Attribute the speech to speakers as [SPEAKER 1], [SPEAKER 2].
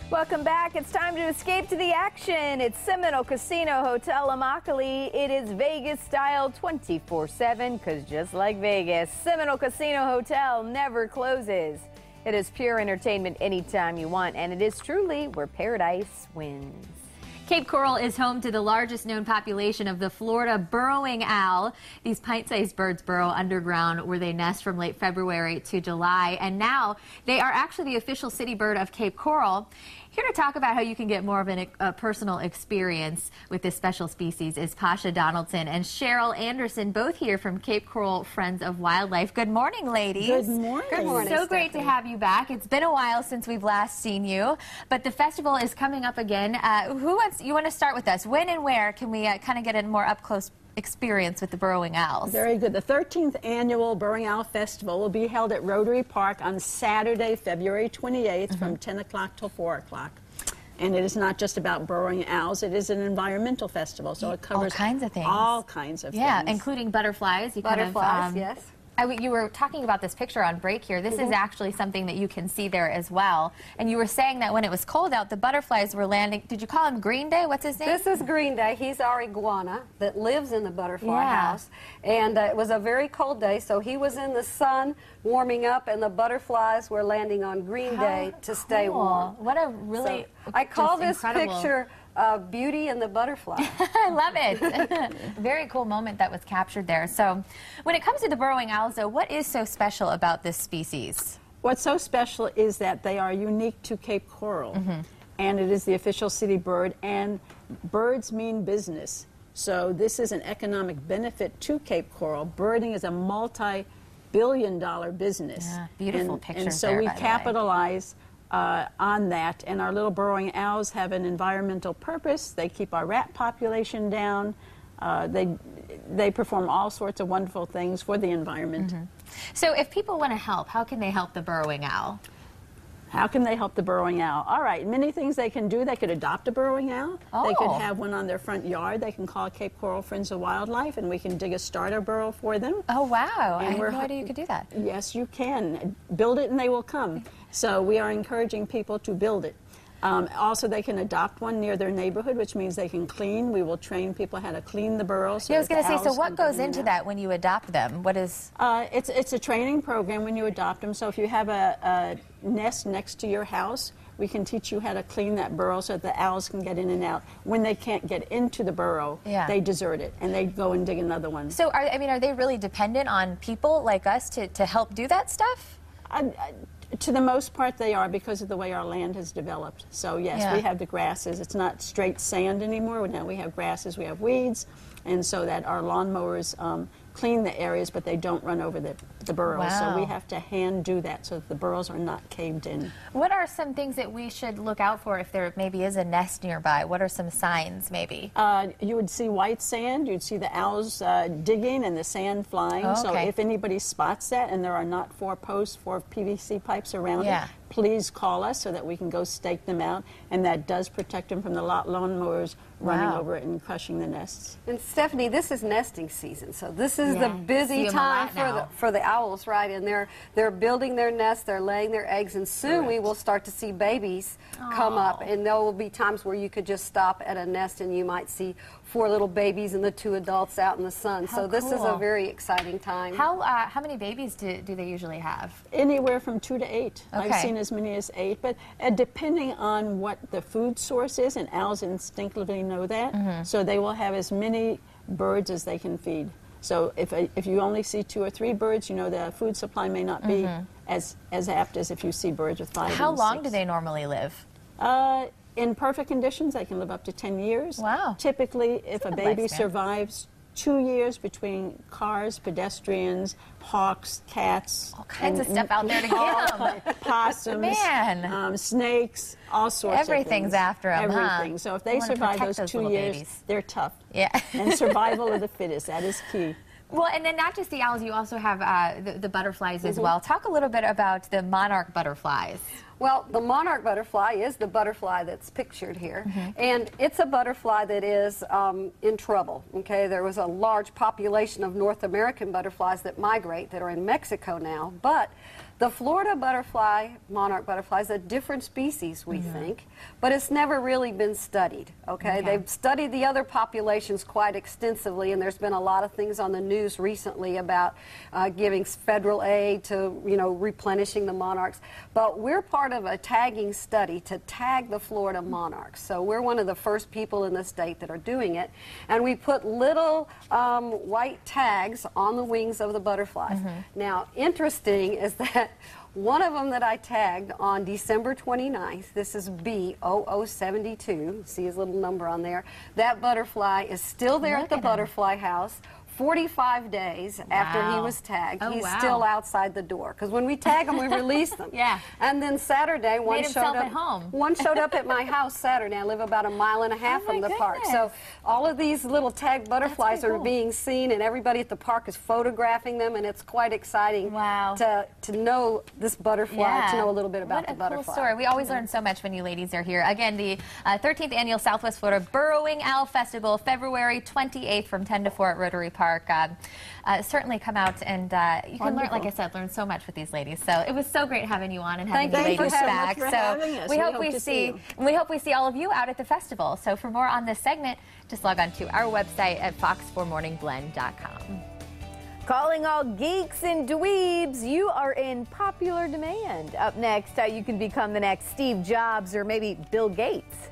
[SPEAKER 1] Welcome back. It's time to escape to the action. It's Seminole Casino Hotel Immokalee. It is Vegas style 24/7 because just like Vegas, Seminole Casino Hotel never closes. It is pure entertainment anytime you want, and it is truly where paradise wins.
[SPEAKER 2] Cape Coral is home to the largest known population of the Florida burrowing owl. These pint-sized birds burrow underground where they nest from late February to July, and now they are actually the official city bird of Cape Coral. Here to talk about how you can get more of a personal experience with this special species is Pasha Donaldson and Cheryl Anderson, both here from Cape Coral Friends of Wildlife. Good morning, ladies.
[SPEAKER 3] Good morning.
[SPEAKER 2] Good morning. So great to have you back. It's been a while since we've last seen you, but the festival is coming up again. You want to start with us? When and where can we kind of get a more up-close experience with the burrowing owls?
[SPEAKER 3] Very good. The 13th annual Burrowing Owl Festival will be held at Rotary Park on Saturday, February 28th from 10 o'clock till 4 o'clock. And it is not just about burrowing owls, it is an environmental festival, so it covers
[SPEAKER 2] all kinds of things.
[SPEAKER 3] All kinds of
[SPEAKER 2] yeah,
[SPEAKER 3] things.
[SPEAKER 2] Including butterflies.
[SPEAKER 1] Butterflies, yes.
[SPEAKER 2] You were talking about this picture on break here. This is actually something that you can see there as well. And you were saying that when it was cold out, the butterflies were landing. Did you call him Green Day? What's his name?
[SPEAKER 4] This is Green Day. He's our iguana that lives in the butterfly house. And it was a very cold day, so he was in the sun warming up, and the butterflies were landing on Green Day to stay warm.
[SPEAKER 2] What a really
[SPEAKER 4] I call this
[SPEAKER 2] incredible
[SPEAKER 4] picture Beauty and the Butterfly.
[SPEAKER 2] I love it. Very cool moment that was captured there. So when it comes to the burrowing owls, though, what is so special about this species?
[SPEAKER 3] What's so special is that they are unique to Cape Coral, and it is the official city bird, and birds mean business. So this is an economic benefit to Cape Coral. Birding is a multi-billion-dollar business.
[SPEAKER 2] Yeah, beautiful pictures
[SPEAKER 3] And so
[SPEAKER 2] there,
[SPEAKER 3] we
[SPEAKER 2] by the way.
[SPEAKER 3] capitalize on that, and our little burrowing owls have an environmental purpose. They keep our rat population down. They perform all sorts of wonderful things for the environment.
[SPEAKER 2] So if people want to help, how can they help the burrowing owl?
[SPEAKER 3] How can they help the burrowing owl? All right, many things they can do. They could adopt a burrowing owl. They could have one on their front yard. They can call Cape Coral Friends of Wildlife, and we can dig a starter burrow for them.
[SPEAKER 2] Oh, wow.
[SPEAKER 3] And
[SPEAKER 2] I had no idea you could do that.
[SPEAKER 3] Yes, you can. Build it and they will come. So we are encouraging people to build it. Also, they can adopt one near their neighborhood, which means they can clean. We will train people how to clean the burrow. So
[SPEAKER 2] I was going to say, so
[SPEAKER 3] owls
[SPEAKER 2] what
[SPEAKER 3] can
[SPEAKER 2] goes
[SPEAKER 3] get in
[SPEAKER 2] into
[SPEAKER 3] and out.
[SPEAKER 2] that when you adopt them? What is...
[SPEAKER 3] It's a training program when you adopt them. So if you have a nest next to your house, we can teach you how to clean that burrow so that the owls can get in and out. When they can't get into the burrow, they desert it, and they go and dig another one.
[SPEAKER 2] So, are they really dependent on people like us to help do that stuff?
[SPEAKER 3] To the most part, they are, because of the way our land has developed. So, yes, we have the grasses. It's not straight sand anymore. Now we have grasses, we have weeds, and so that our lawnmowers clean the areas, but they don't run over the burrows.
[SPEAKER 2] Wow.
[SPEAKER 3] So we have to hand do that so that the burrows are not caved in.
[SPEAKER 2] What are some things that we should look out for if there maybe is a nest nearby? What are some signs, maybe?
[SPEAKER 3] You would see white sand. You'd see the owls digging and the sand flying.
[SPEAKER 2] Oh,
[SPEAKER 3] So
[SPEAKER 2] okay.
[SPEAKER 3] if anybody spots that and there are not 4 posts, 4 PVC pipes around
[SPEAKER 2] Yeah.
[SPEAKER 3] it, please call us so that we can go stake them out. And that does protect them from the lawnmowers running over it and crushing the nests.
[SPEAKER 4] And Stephanie, this is nesting season, so this is the busy
[SPEAKER 2] See 'em a
[SPEAKER 4] time
[SPEAKER 2] lot
[SPEAKER 4] for the owls, right? And they're building their nests, they're laying their eggs, and soon we will start to see babies come up. And there will be times where you could just stop at a nest and you might see 4 little babies and the 2 adults out in the sun.
[SPEAKER 2] How
[SPEAKER 4] So this is
[SPEAKER 2] cool.
[SPEAKER 4] a very exciting time.
[SPEAKER 2] How many babies do they usually have?
[SPEAKER 3] Anywhere from 2 to 8.
[SPEAKER 2] Okay.
[SPEAKER 3] I've seen as many as 8, but depending on what the food source is, and owls instinctively know that, so they will have as many birds as they can feed. So if you only see 2 or 3 birds, you know the food supply may not be as apt as if you see birds with 5
[SPEAKER 2] How
[SPEAKER 3] and
[SPEAKER 2] long
[SPEAKER 3] 6.
[SPEAKER 2] do they normally live?
[SPEAKER 3] In perfect conditions, they can live up to 10 years.
[SPEAKER 2] Wow.
[SPEAKER 3] Typically, if a
[SPEAKER 2] good
[SPEAKER 3] baby
[SPEAKER 2] lifespan.
[SPEAKER 3] survives 2 years between cars, pedestrians, hawks, cats.
[SPEAKER 2] All kinds of stuff out there to get them.
[SPEAKER 3] Possums,
[SPEAKER 2] Man.
[SPEAKER 3] snakes, all sorts
[SPEAKER 2] Everything's
[SPEAKER 3] of things.
[SPEAKER 2] after 'em, huh?
[SPEAKER 3] Everything. So if
[SPEAKER 2] You
[SPEAKER 3] they
[SPEAKER 2] wanna
[SPEAKER 3] survive
[SPEAKER 2] protect
[SPEAKER 3] those
[SPEAKER 2] those
[SPEAKER 3] 2
[SPEAKER 2] little
[SPEAKER 3] years,
[SPEAKER 2] babies.
[SPEAKER 3] they're tough.
[SPEAKER 2] Yeah.
[SPEAKER 3] And survival of the fittest, that is key.
[SPEAKER 2] Well, and then not just the owls, you also have the butterflies as well. Talk a little bit about the monarch butterflies.
[SPEAKER 4] Well, the monarch butterfly is the butterfly that's pictured here, and it's a butterfly that is in trouble. Okay, there was a large population of North American butterflies that migrate that are in Mexico now, but The Florida butterfly, monarch butterfly, is a different species, we think, but it's never really been studied, okay? They've studied the other populations quite extensively, and there's been a lot of things on the news recently about giving federal aid to, you know, replenishing the monarchs. But we're part of a tagging study to tag the Florida monarchs. So we're one of the first people in the state that are doing it, and we put little white tags on the wings of the butterflies. Now, interesting is that one of them that I tagged on December 29th, this is B0072, see his little number on there, that butterfly is still there at the butterfly house. 45 days after he was tagged, he's still outside the door. Because when we tag them, we release them. And then Saturday, one showed up.
[SPEAKER 2] At home.
[SPEAKER 4] One showed up at my house Saturday. I live about a mile and a half from the park. So all of these little tagged butterflies are being seen, and everybody at the park is photographing them, and it's quite exciting to know this butterfly, to know a little bit about the butterfly.
[SPEAKER 2] Cool story. We always learn so much when you ladies are here. Again, the 13th Annual Southwest Florida Burrowing Owl Festival, February 28th from 10 to 4 at Rotary Park. Certainly come out and you can learn, like I said, learn so much with these ladies. So it was so great having you on and having you ladies back. So we hope we see all of you out at the festival. So for more on this segment, just log on to our website at fox4morningblend.com.
[SPEAKER 1] Calling all geeks and dweebs, you are in popular demand. Up next, how you can become the next Steve Jobs or maybe Bill Gates.